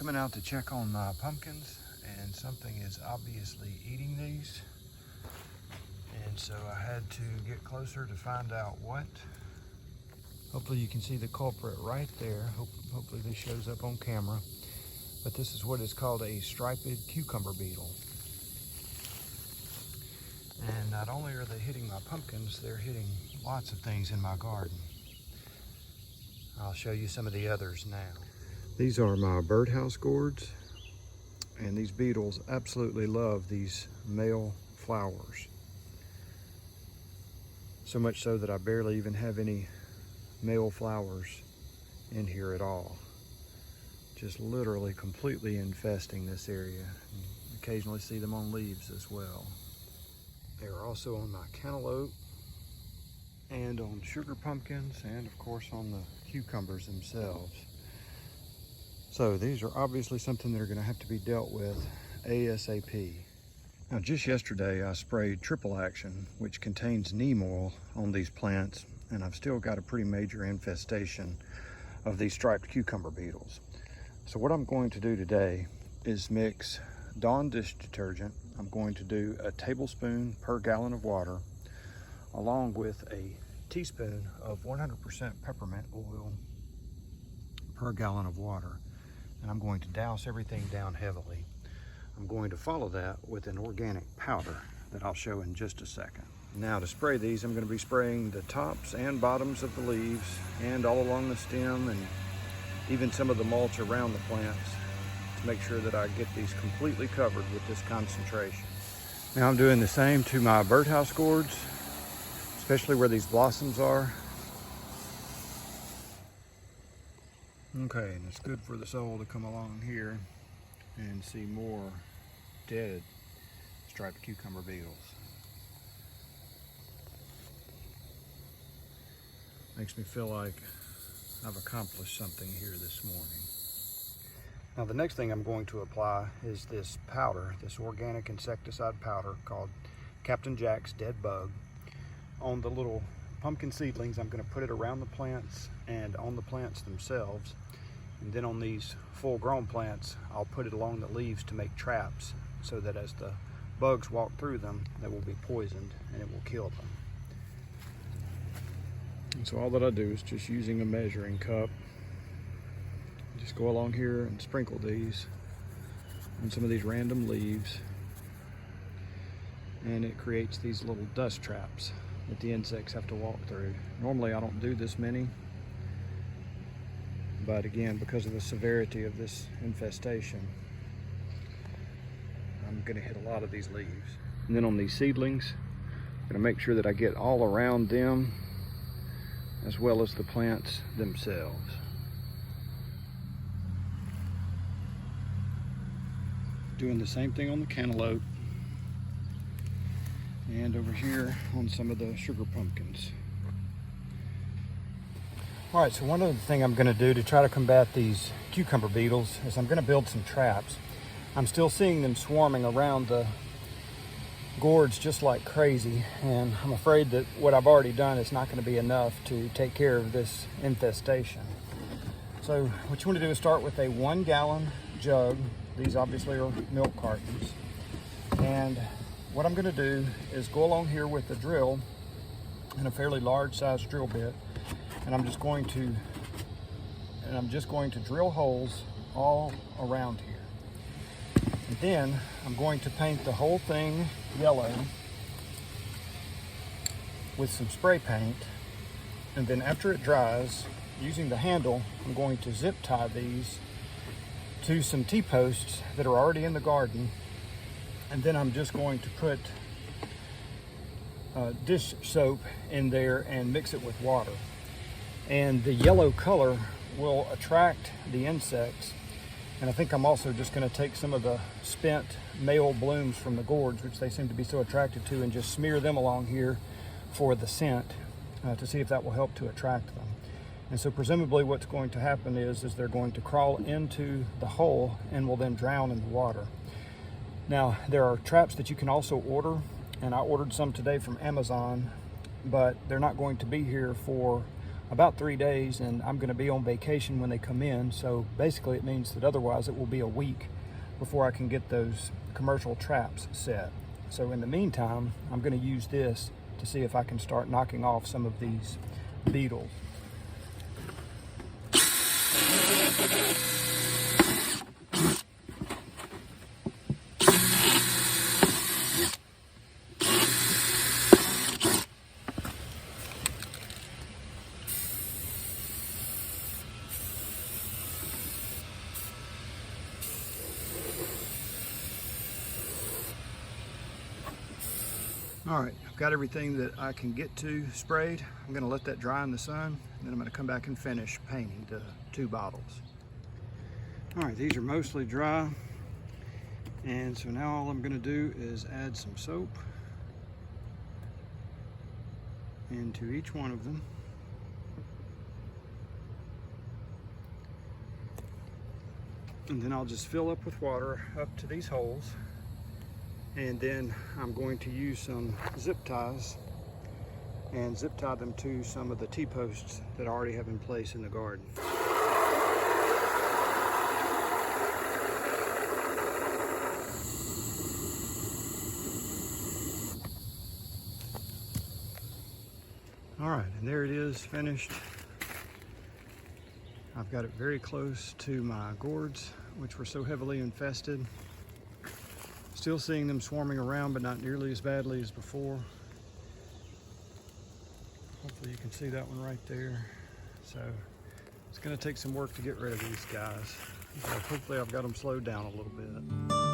coming out to check on my pumpkins, and something is obviously eating these. And so I had to get closer to find out what. Hopefully you can see the culprit right there. Hopefully this shows up on camera. But this is what is called a striped cucumber beetle. And not only are they hitting my pumpkins, they're hitting lots of things in my garden. I'll show you some of the others now. These are my birdhouse gourds, and these beetles absolutely love these male flowers. So much so that I barely even have any male flowers in here at all. Just literally completely infesting this area. You occasionally see them on leaves as well. They are also on my cantaloupe and on sugar pumpkins, and of course on the cucumbers themselves. So these are obviously something that are going to have to be dealt with ASAP. Now just yesterday I sprayed triple action, which contains neem oil, on these plants, and I've still got a pretty major infestation of these striped cucumber beetles. So what I'm going to do today is mix Dawn dish detergent. I'm going to do a tablespoon per gallon of water, along with a teaspoon of 100% peppermint oil per gallon of water. And I'm going to douse everything down heavily. I'm going to follow that with an organic powder that I'll show in just a second. Now to spray these, I'm going to be spraying the tops and bottoms of the leaves and all along the stem, and even some of the mulch around the plants, to make sure that I get these completely covered with this concentration. Now I'm doing the same to my birdhouse gourds, especially where these blossoms are. Okay, and it's good for the soul to come along here and see more dead striped cucumber beetles. Makes me feel like I've accomplished something here this morning. Now the next thing I'm going to apply is this powder, this organic insecticide powder called Captain Jack's Dead Bug. On the little pumpkin seedlings, I'm going to put it around the plants and on the plants themselves. And then on these full-grown plants, I'll put it along the leaves to make traps, so that as the bugs walk through them, they will be poisoned and it will kill them. And so all that I do is just using a measuring cup, just go along here and sprinkle these on some of these random leaves, and it creates these little dust traps that the insects have to walk through. Normally I don't do this many, but again, because of the severity of this infestation, I'm going to hit a lot of these leaves. And then on these seedlings, I'm going to make sure that I get all around them as well as the plants themselves. Doing the same thing on the cantaloupe and over here on some of the sugar pumpkins. All right, so one other thing I'm going to do to try to combat these cucumber beetles is I'm going to build some traps. I'm still seeing them swarming around the gourds just like crazy, and I'm afraid that what I've already done is not going to be enough to take care of this infestation. So what you want to do is start with a 1 gallon jug. These obviously are milk cartons. And what I'm going to do is go along here with a drill, and a fairly large size drill bit, and I'm just going to drill holes all around here. And then I'm going to paint the whole thing yellow with some spray paint, and then after it dries, using the handle, I'm going to zip tie these to some T-posts that are already in the garden, and then I'm just going to put dish soap in there and mix it with water. And the yellow color will attract the insects. And I think I'm also just going to take some of the spent male blooms from the gourds, which they seem to be so attracted to, and just smear them along here for the scent to see if that will help to attract them. And so presumably what's going to happen is they're going to crawl into the hole and will then drown in the water. Now, there are traps that you can also order, and I ordered some today from Amazon, but they're not going to be here for about 3 days, and I'm going to be on vacation when they come in. So basically it means that otherwise it will be a week before I can get those commercial traps set. So in the meantime, I'm going to use this to see if I can start knocking off some of these beetles. All right, I've got everything that I can get to sprayed. I'm gonna let that dry in the sun, and then I'm gonna come back and finish painting the 2 bottles. All right, these are mostly dry. And so now all I'm gonna do is add some soap into each one of them. And then I'll just fill up with water up to these holes. And then I'm going to use some zip ties and zip tie them to some of the T-posts that I already have in place in the garden. All right, and there it is, finished. I've got it very close to my gourds, which were so heavily infested. Still seeing them swarming around, but not nearly as badly as before. Hopefully you can see that one right there. So it's gonna take some work to get rid of these guys. But hopefully I've got them slowed down a little bit.